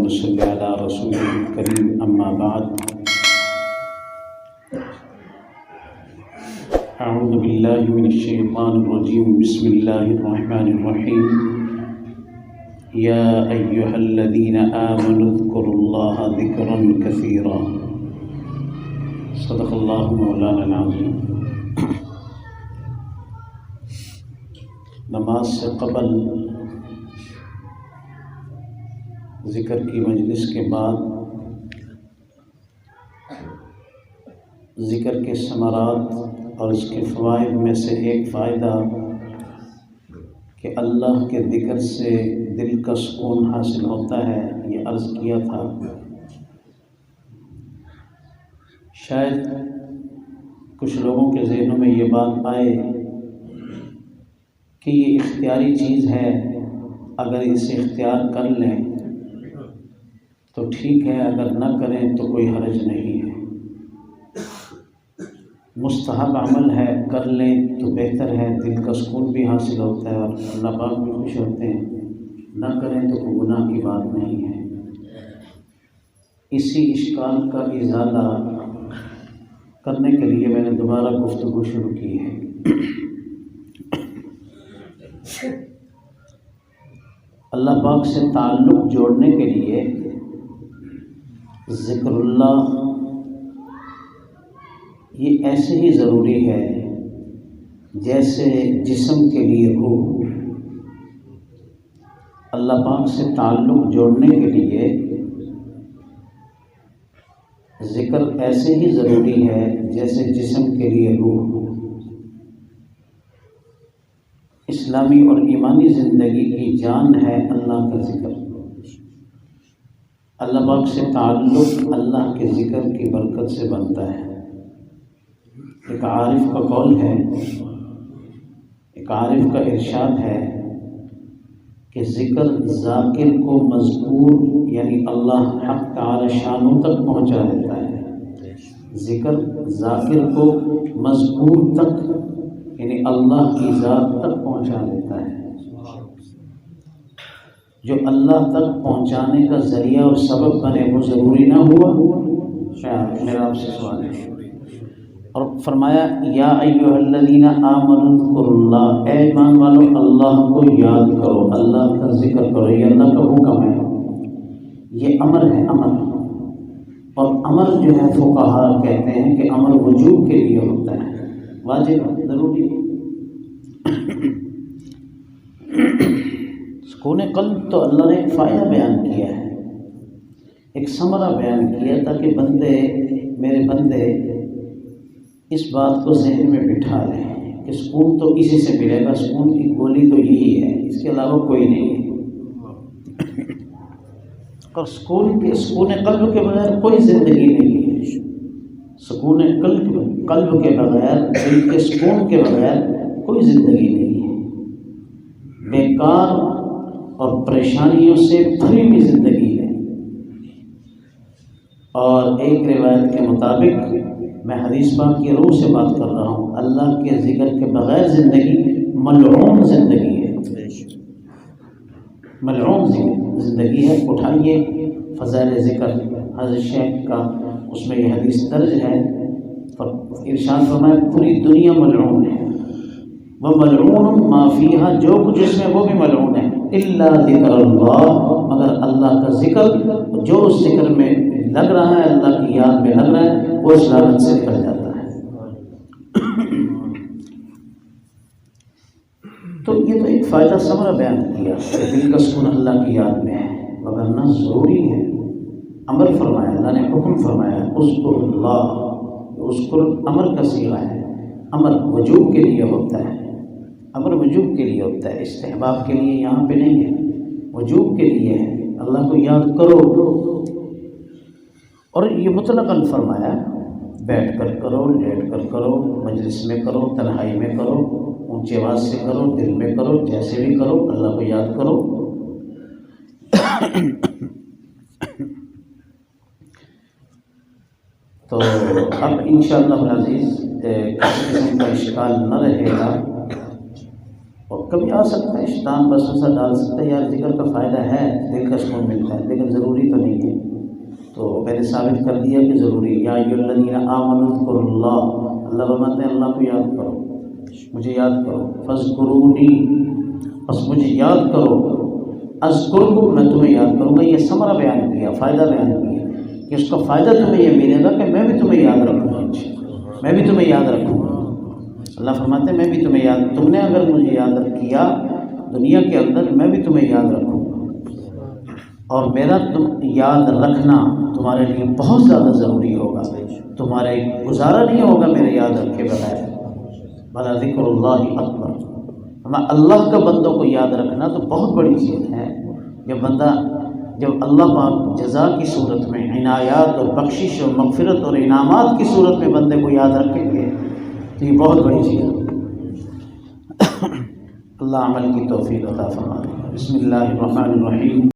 صل على رسوله الكريم أما بعد أعوذ بالله من الشيطان الرجيم بسم الله الرحمن الرحيم يا أيها الذين آمنوا اذكروا الله ذكرا كثيرا صدق الله مولانا العظيم۔ نماز سے قبل ذکر کی مجلس کے بعد ذکر کے ثمرات اور اس کے فوائد میں سے ایک فائدہ کہ اللہ کے ذکر سے دل کا سکون حاصل ہوتا ہے، یہ عرض کیا تھا۔ شاید کچھ لوگوں کے ذہنوں میں یہ بات آئے کہ یہ اختیاری چیز ہے، اگر اسے اختیار کر لیں تو ٹھیک ہے، اگر نہ کریں تو کوئی حرج نہیں ہے، مستحب عمل ہے، کر لیں تو بہتر ہے، دل کا سکون بھی حاصل ہوتا ہے اور اللہ پاک بھی خوش ہوتے ہیں، نہ کریں تو کوئی گناہ کی بات نہیں ہے۔ اسی اشکال کا ازالہ کرنے کے لیے میں نے دوبارہ گفتگو شروع کی ہے۔ اللہ پاک سے تعلق جوڑنے کے لیے ذکر اللہ یہ ایسے ہی ضروری ہے جیسے جسم کے لیے روح۔ اللہ پاک سے تعلق جوڑنے کے لیے ذکر ایسے ہی ضروری ہے جیسے جسم کے لیے روح۔ اسلامی اور ایمانی زندگی کی جان ہے اللہ کا ذکر۔ اللہ پاک سے تعلق اللہ کے ذکر کی برکت سے بنتا ہے۔ ایک عارف کا قول ہے، ایک عارف کا ارشاد ہے کہ ذکر ذاکر کو مذکور یعنی اللہ حق تعالی شانوں تک پہنچا دیتا ہے۔ ذکر ذاکر کو مذکور تک یعنی اللہ کی ذات تک پہنچا دیتا ہے۔ جو اللہ تک پہنچانے کا ذریعہ اور سبب بنے وہ ضروری نہ ہوا؟ میرا آپ سے سوال ہے۔ اور فرمایا یا ایھا الذین آمنوا اذکروا اللہ، اے ایمان والو اللہ کو یاد کرو، اللہ کا ذکر کرو، یہ اللہ کا حکم ہے، یہ امر ہے، امر۔ اور امر جو ہے فقہا کہتے ہیں کہ امر وجوب کے لیے ہوتا ہے، واجب ضروری ہے۔ سکون قلب تو اللہ نے ایک فائدہ بیان کیا ہے، ایک ثمرہ بیان کیا تاکہ بندے، میرے بندے اس بات کو ذہن میں بٹھا لیں کہ سکون تو اسی سے ملے گا، سکون کی گولی تو یہی ہے، اس کے علاوہ کوئی نہیں ہے۔ اور سکون قلب کے بغیر کوئی زندگی نہیں ہے۔ سکون قلب کے بغیر، دل کے سکون کے بغیر کوئی زندگی نہیں ہے۔ بیکار اور پریشانیوں سے بھری ہوئی زندگی ہے۔ اور ایک روایت کے مطابق، میں حدیث پاک کی روح سے بات کر رہا ہوں، اللہ کے ذکر کے بغیر زندگی ملعون زندگی ہے، ملعون زندگی ہے۔ اٹھائیے فضائل ذکر حضرت شیخ کا، اس میں یہ حدیث درج ہے، ارشاد فرمایا پوری دنیا ملعون ہے، وَمَلْعُونٌ مَا فِيهَا، جو کچھ اس میں وہ بھی ملعون ہے، الا ذکر اللہ، مگر اللہ کا ذکر، جو اس ذکر میں لگ رہا ہے، اللہ کی یاد میں لگ رہا ہے، وہ اس لعنت سے نکل جاتا ہے۔ تو یہ تو ایک فائدہ ثمرہ بیان کیا کہ دل کا سکون اللہ کی یاد میں ہے، وگرنہ ضروری ہے۔ امر فرمایا، اللہ نے حکم فرمایا اذکر اللہ، اذکر امر کا صیغہ ہے، امر وجوب کے لیے ہوتا ہے، امر وجوب کے لیے ہوتا ہے، استحباب کے لیے یہاں پہ نہیں ہے، وجوب کے لیے ہے، اللہ کو یاد کرو۔ اور یہ مطلقاً فرمایا، بیٹھ کر کرو، لیٹ کر کرو، مجلس میں کرو، تنہائی میں کرو، اونچی آواز سے کرو، دل میں کرو، جیسے بھی کرو، اللہ کو یاد کرو۔ تو اب انشاءاللہ العزیز کسی قسم کا اشکال نہ رہے گا اور کبھی آ سکتا ہے شیطان وسوسہ ڈال سکتا ہے، یار ذکر کا فائدہ ہے، دل کا سکون ملتا ہے، لیکن ضروری تو نہیں ہے۔ تو میں نے ثابت کر دیا کہ ضروری ہے۔ یا ایھا الذین آمنوا اذکروا اللہ، اللہ فرماتے ہیں اللہ کو یاد کرو، مجھے یاد کرو، فاذکرونی، بس مجھے یاد کرو، اذکرکم، میں تمہیں یاد کروں گا۔ یہ ثمرہ بیان کیا، فائدہ بیان کیا کہ اس کا فائدہ تمہیں یہ ملے گا کہ میں بھی تمہیں یاد رکھوں گا، میں بھی تمہیں یاد رکھوں گا۔ اللہ فرماتے ہیں میں بھی تمہیں یاد، تم نے اگر مجھے یاد کیا دنیا کے اندر، میں بھی تمہیں یاد رکھوں گا، اور میرا تم یاد رکھنا تمہارے لیے بہت زیادہ ضروری ہوگا، تمہارے گزارا نہیں ہوگا میرے یاد رکھے بغیر۔ بلا ذکر اللہ اکبر، ہمیں اللہ کا بندوں کو یاد رکھنا تو بہت بڑی چیز ہے۔ جب اللہ پاک جزا کی صورت میں، عنایات اور بخشش اور مغفرت اور انعامات کی صورت میں بندے کو یاد رکھیں گے تو یہ بہت بڑی چیز ہے۔ اللہ عمل کی توفیق عطا فرمائے۔ بسم اللہ الرحمن الرحیم۔